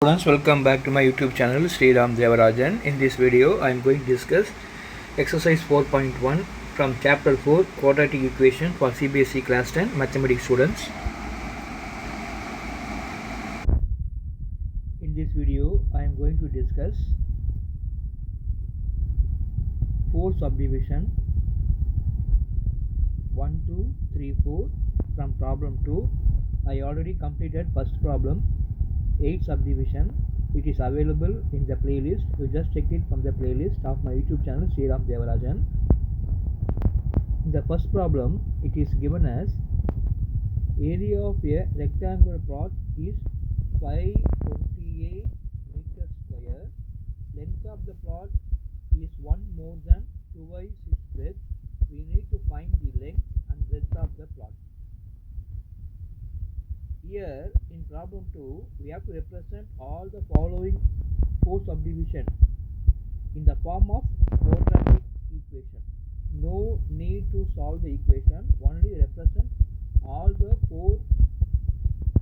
Students, welcome back to my YouTube channel Sri Ram Devarajan. In this video, I am going to discuss exercise 4.1 from chapter 4 quadratic equation for CBSE class 10 mathematics students. In this video, I am going to discuss 4 subdivision 1, 2, 3, 4 from problem 2. I already completed first problem 8 subdivision. It is available in the playlist. You just check it from the playlist of my YouTube channel Sri Ram Devarajan. In the first problem, it is given as area of a rectangular plot is 528 meters square. Length of the plot is 1 more than twice its breadth. We need to find the length and breadth of the plot. Here in problem 2, we have to represent all the following 4 subdivision in the form of quadratic equation. No need to solve the equation, only represent all the 4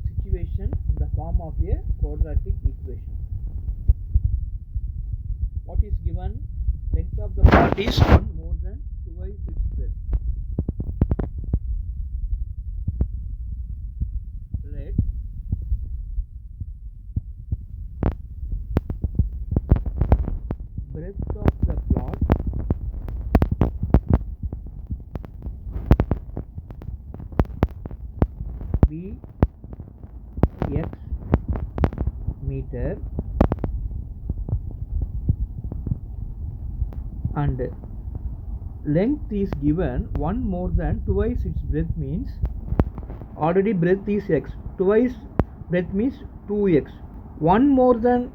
situation in the form of a quadratic equation. What is given? Length of the plot is 1 more than twice its breadth. Let breadth of the plot be x meter and length is given 1 more than twice its breadth means already breadth is x, twice breadth means 2x, 1 more than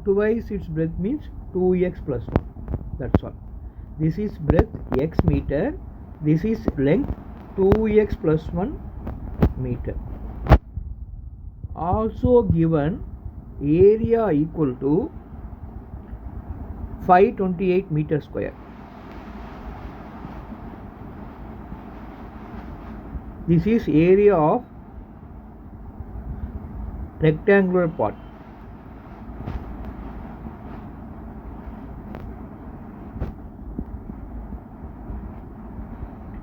twice its breadth means 2x plus 1. That's all. This is breadth x meter, this is length 2x plus 1 meter. Also given area equal to 528 meters square. This is area of rectangular plot.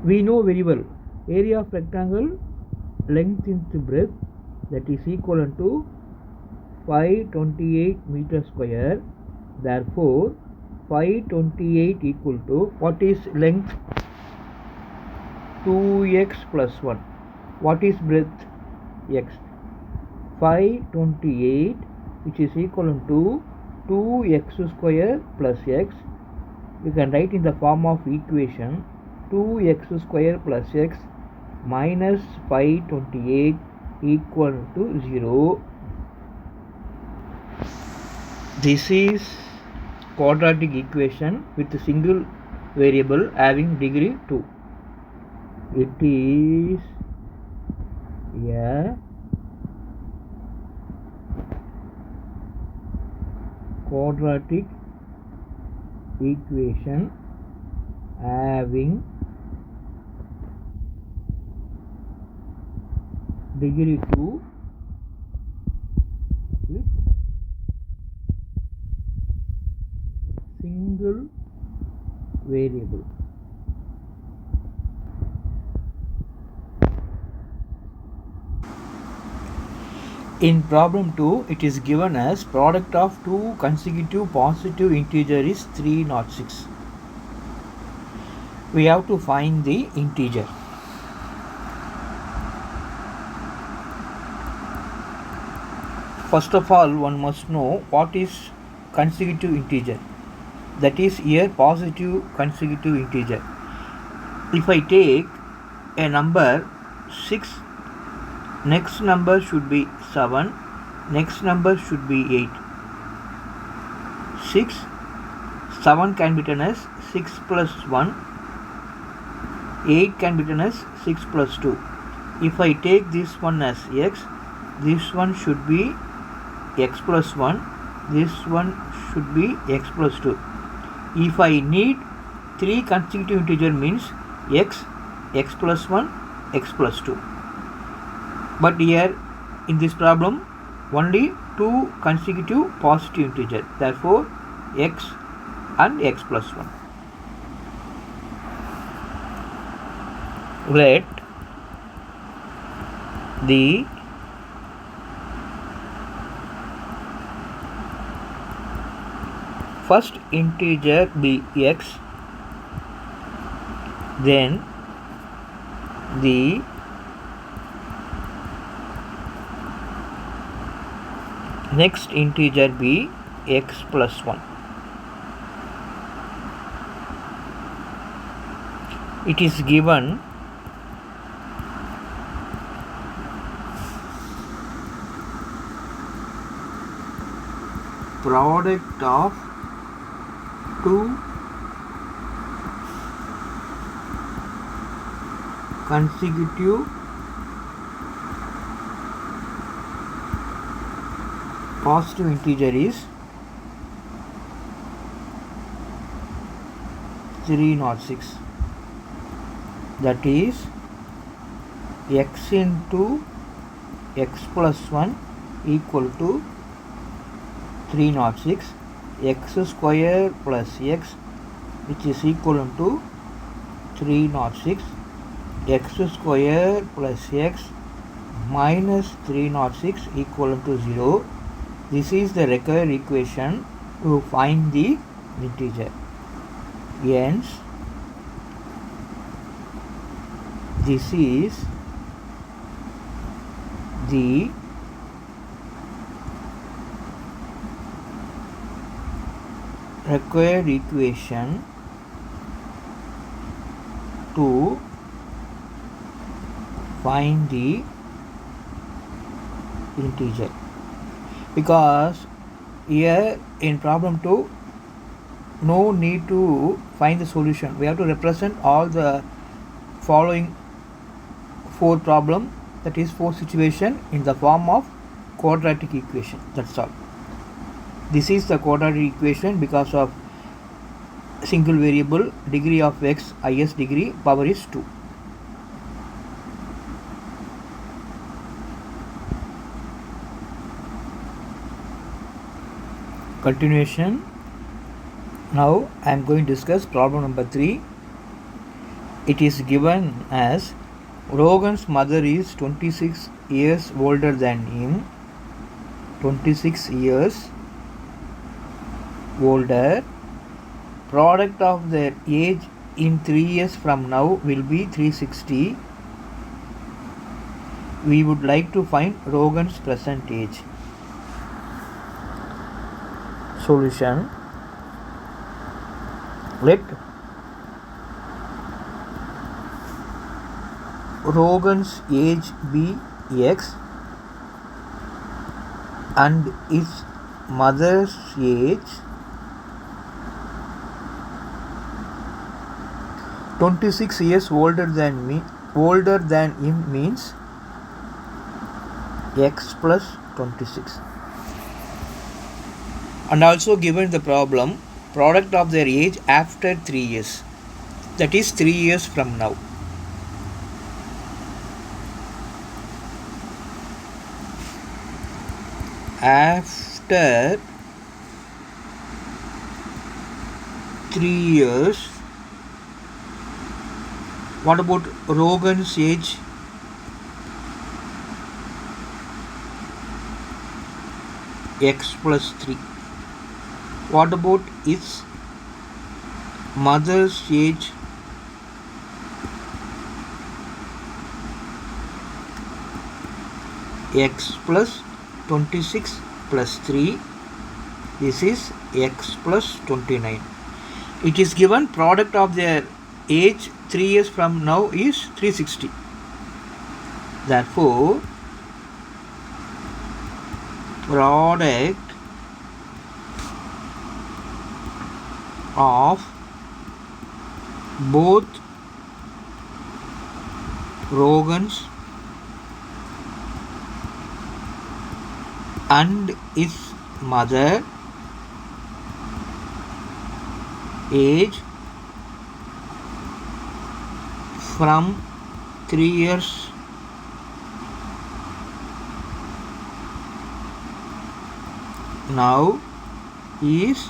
We know very well area of rectangle length into breadth, that is equivalent to 528 meters square. Therefore 528 equal to, what is length? 2x plus 1. What is breadth? X. 528 which is equivalent to 2x square plus x. We can write in the form of equation 2x square plus x minus 528 equal to 0. This is quadratic equation with a single variable having degree 2. It is a quadratic equation having degree 2 with single variable. In problem 2, it is given as product of 2 consecutive positive integer is 306. We have to find the integer. First of all, one must know what is consecutive integer. That is here positive consecutive integer. If I take a number 6, next number should be 7, next number should be 8. 6, 7 can be written as 6 plus 1, 8 can be written as 6 plus 2. If I take this one as x, this one should be x plus 1, this one should be x plus 2. If I need 3 consecutive integer means x, x plus 1, x plus 2. But here in this problem only two consecutive positive integers, therefore x and x plus 1. Let the first integer be x, then the next integer be x plus 1. It is given product of two consecutive positive integer is 306. That is x into x plus 1 equal to 306, x square plus x, which is equal to 306, x square plus x minus 306 equal to 0. This is the required equation to find the integer. Hence, this is the required equation to find the integer, because here in problem 2 no need to find the solution. We have to represent all the following 4 problem, that is 4 situation, in the form of quadratic equation. That's all. This is the quadratic equation because of single variable, degree of x, highest degree, power is 2. Continuation. Now I am going to discuss problem number 3. It is given as Rogan's mother is 26 years older than him. 26 years older. Product of their age in 3 years from now will be 360. We would like to find Rogan's present age. Solution. Let Rogan's age be x and his mother's age 26 years older than him means x plus 26. And also given the problem, product of their age after 3 years, that is 3 years from now. After 3 years, what about Rogan's age? X plus 3. What about its mother's age? X plus 26 plus 3. This is x plus 29. It is given product of their age 3 years from now is 360. Therefore, product of both Rogan's and his mother age from 3 years now is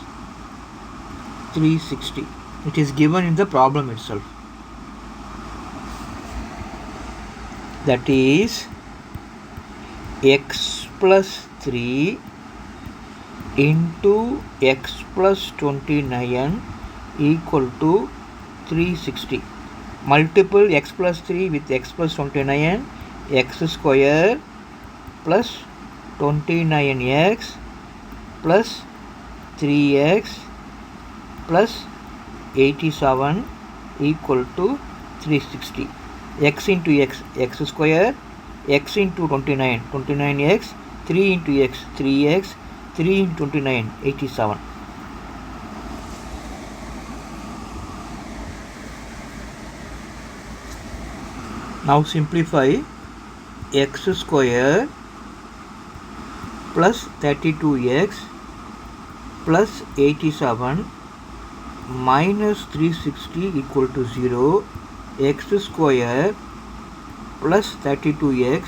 360. It is given in the problem itself. That is x plus 3 into x plus 29 equal to 360. Multiple x plus 3 with x plus 29, x square plus 29x plus 3x plus 87 equal to 360. X into x, x square, x into 29, 29x, 3 into x, 3x, 3 into 29, 87. Now simplify. X square plus 32x plus 87 minus 360 equal to 0. X square plus 32x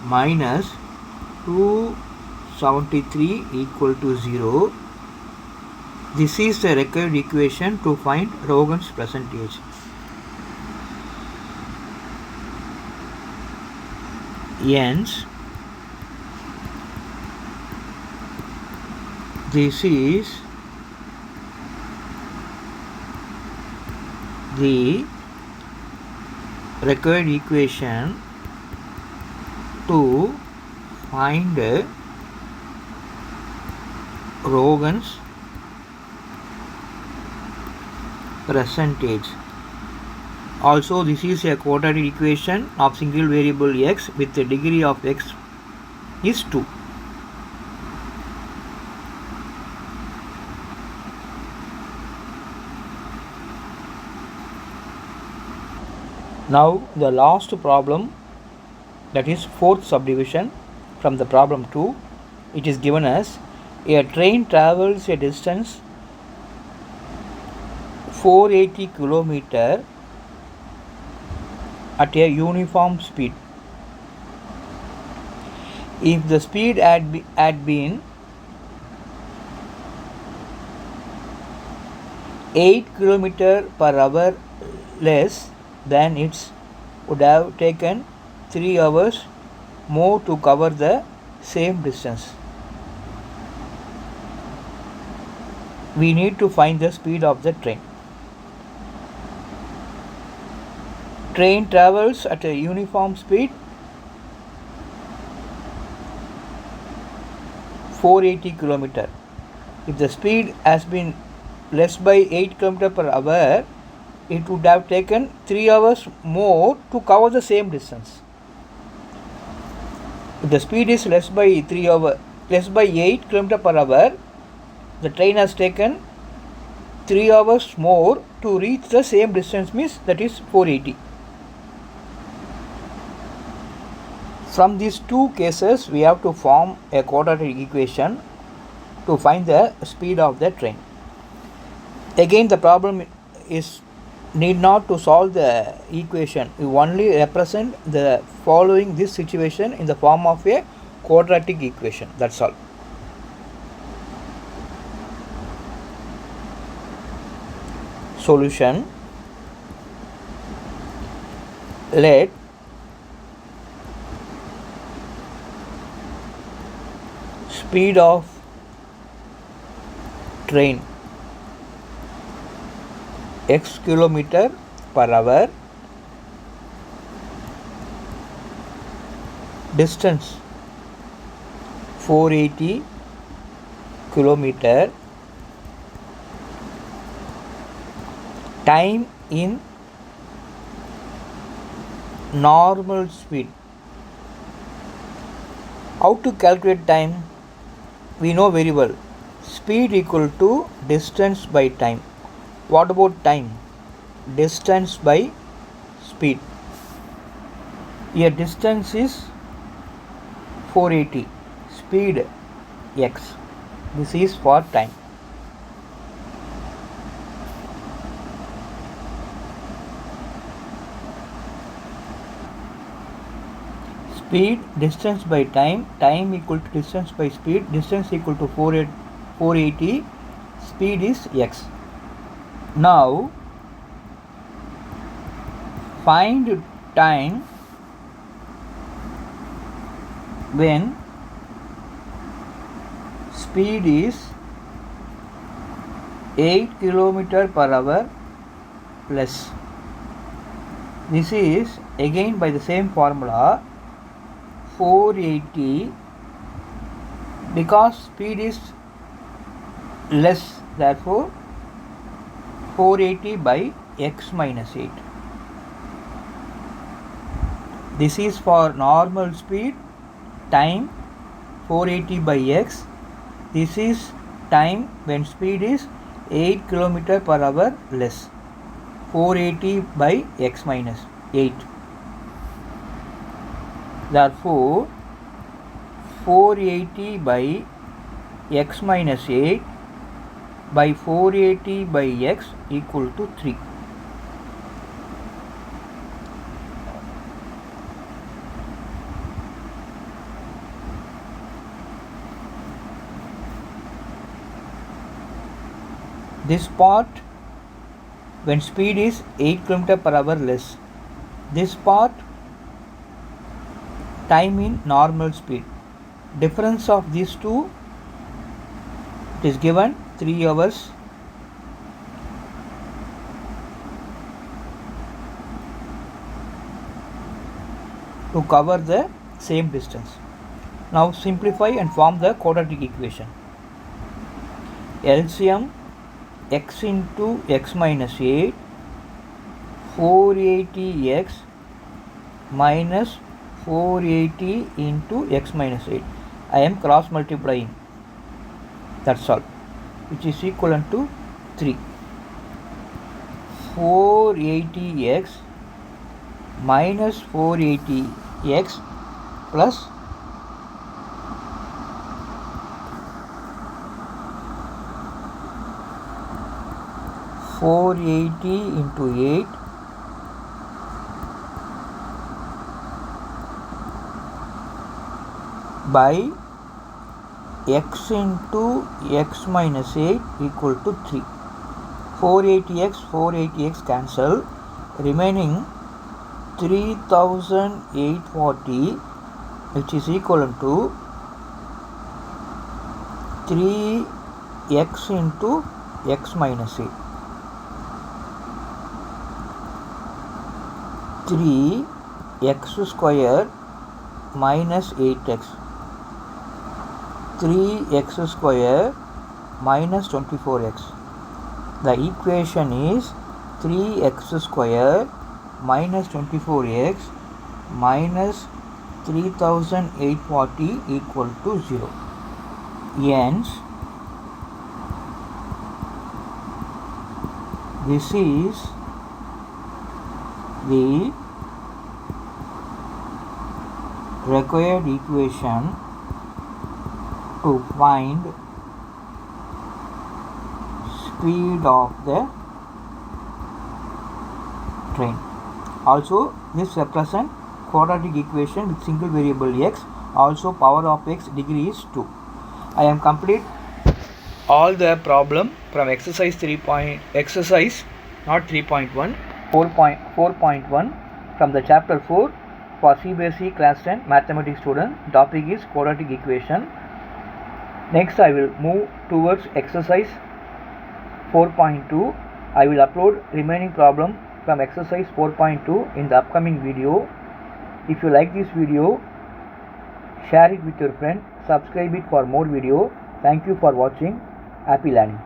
minus 273 equal to 0. This is the required equation to find Rogan's percentage. Hence, this is the required equation to find Rogan's percentage. Also, this is a quadratic equation of single variable x with the degree of x is 2. Now the last problem, that is fourth subdivision from the problem 2. It is given as a train travels a distance 480 km at a uniform speed. If the speed had been 8 km per hour less, then it would have taken 3 hours more to cover the same distance. We need to find the speed of the train. Train travels at a uniform speed 480 km. If the speed has been less by 8 km per hour, it would have taken 3 hours more to cover the same distance. If the speed is less by 8 km per hour, the train has taken 3 hours more to reach the same distance, means that is 480. From these two cases, we have to form a quadratic equation to find the speed of the train. Again, the problem is need not to solve the equation. You only represent the following this situation in the form of a quadratic equation. That's all. Solution. Let speed of train x km per hour, distance 480 km, time in normal speed. How to calculate time? We know very well. Speed equal to distance by time. What about time? Distance by speed. Here distance is 480, speed x. This is for time. speed, distance by time, time equal to distance by speed, distance equal to 480, speed is x. Now find time when speed is 8 km per hour plus. This is again by the same formula, 480, because speed is less, therefore 480 by x minus 8. This is for normal speed, time 480 by x. This is time when speed is 8 km per hour less, 480 by x minus 8. Therefore 480 by x minus 8 by 480 by x equal to 3. This part when speed is 8 km per hour less. This part time in normal speed. Difference of these two, it is given 3 hours. To cover the same distance. Now simplify and form the quadratic equation. LCM x into x minus 8, 480x minus 480 into x minus 8. I am cross multiplying, that's all, which is equivalent to 3. 480x minus 480x plus 480 into 8 by x into x minus 8 equal to 3. 480x cancel, remaining 3840, which is equivalent to 3x into x minus 8. 3x square minus 8x. 3x square minus 24x. The equation is 3x square minus 24x minus 3840 equal to 0. Hence, this is the required equation to find speed of the train. Also, this represents quadratic equation with single variable x. Also, power of x degree is 2. I am complete all the problem from exercise not 3.1, 4.1 from the chapter 4 for CBSE class 10 mathematics student. Topic is quadratic equation. Next, I will move towards exercise 4.2. I will upload remaining problem from exercise 4.2 in the upcoming video. If you like this video, share it with your friend, subscribe it for more video. Thank you for watching. Happy learning.